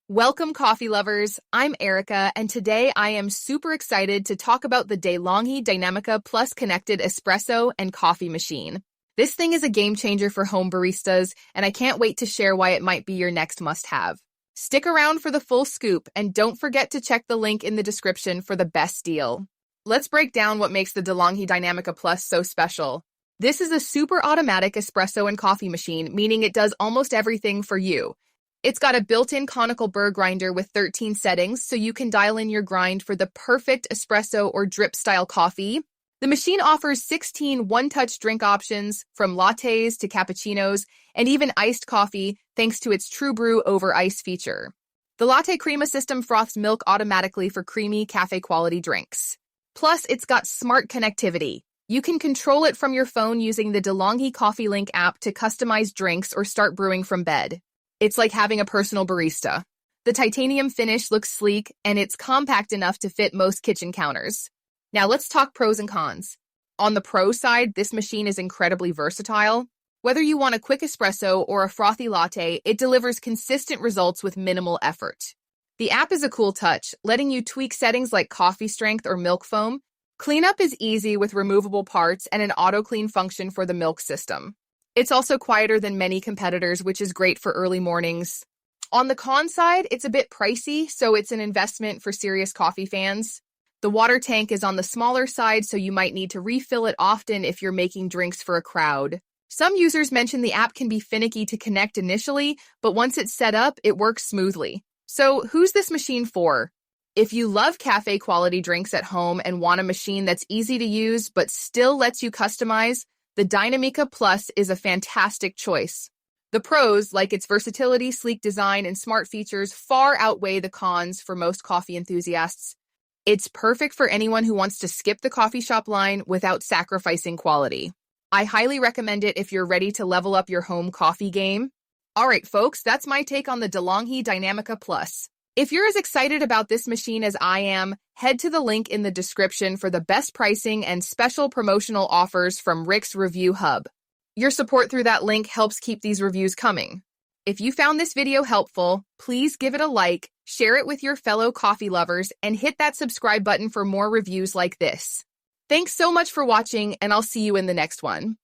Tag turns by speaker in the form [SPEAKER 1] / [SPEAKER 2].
[SPEAKER 1] Welcome, coffee lovers. I'm Erica, and today I am super excited to talk about the De'Longhi Dinamica Plus connected espresso and coffee machine. This thing is a game changer for home baristas, and I can't wait to share why it might be your next must-have. Stick around for the full scoop, and don't forget to check the link in the description for the best deal. Let's break down what makes the De'Longhi Dinamica Plus so special. This is a super automatic espresso and coffee machine, meaning it does almost everything for you. It's got a built-in conical burr grinder with 13 settings, so you can dial in your grind for the perfect espresso or drip-style coffee. The machine offers 16 one-touch drink options, from lattes to cappuccinos, and even iced coffee, thanks to its TrueBrew Over Ice feature. The LatteCrema system froths milk automatically for creamy, café-quality drinks. Plus, it's got smart connectivity. You can control it from your phone using the De'Longhi Coffee Link app to customize drinks or start brewing from bed. It's like having a personal barista. The titanium finish looks sleek, and it's compact enough to fit most kitchen counters. Now let's talk pros and cons. On the pro side, this machine is incredibly versatile. Whether you want a quick espresso or a frothy latte, it delivers consistent results with minimal effort. The app is a cool touch, letting you tweak settings like coffee strength or milk foam. Cleanup is easy with removable parts and an auto-clean function for the milk system. It's also quieter than many competitors, which is great for early mornings. On the con side, it's a bit pricey, so it's an investment for serious coffee fans. The water tank is on the smaller side, so you might need to refill it often if you're making drinks for a crowd. Some users mention the app can be finicky to connect initially, but once it's set up, it works smoothly. So who's this machine for? If you love cafe-quality drinks at home and want a machine that's easy to use but still lets you customize, the Dinamica Plus is a fantastic choice. The pros, like its versatility, sleek design, and smart features, far outweigh the cons for most coffee enthusiasts. It's perfect for anyone who wants to skip the coffee shop line without sacrificing quality. I highly recommend it if you're ready to level up your home coffee game. All right, folks, that's my take on the De'Longhi Dinamica Plus. If you're as excited about this machine as I am, head to the link in the description for the best pricing and special promotional offers from Rick's Review Hub. Your support through that link helps keep these reviews coming. If you found this video helpful, please give it a like, share it with your fellow coffee lovers, and hit that subscribe button for more reviews like this. Thanks so much for watching, and I'll see you in the next one.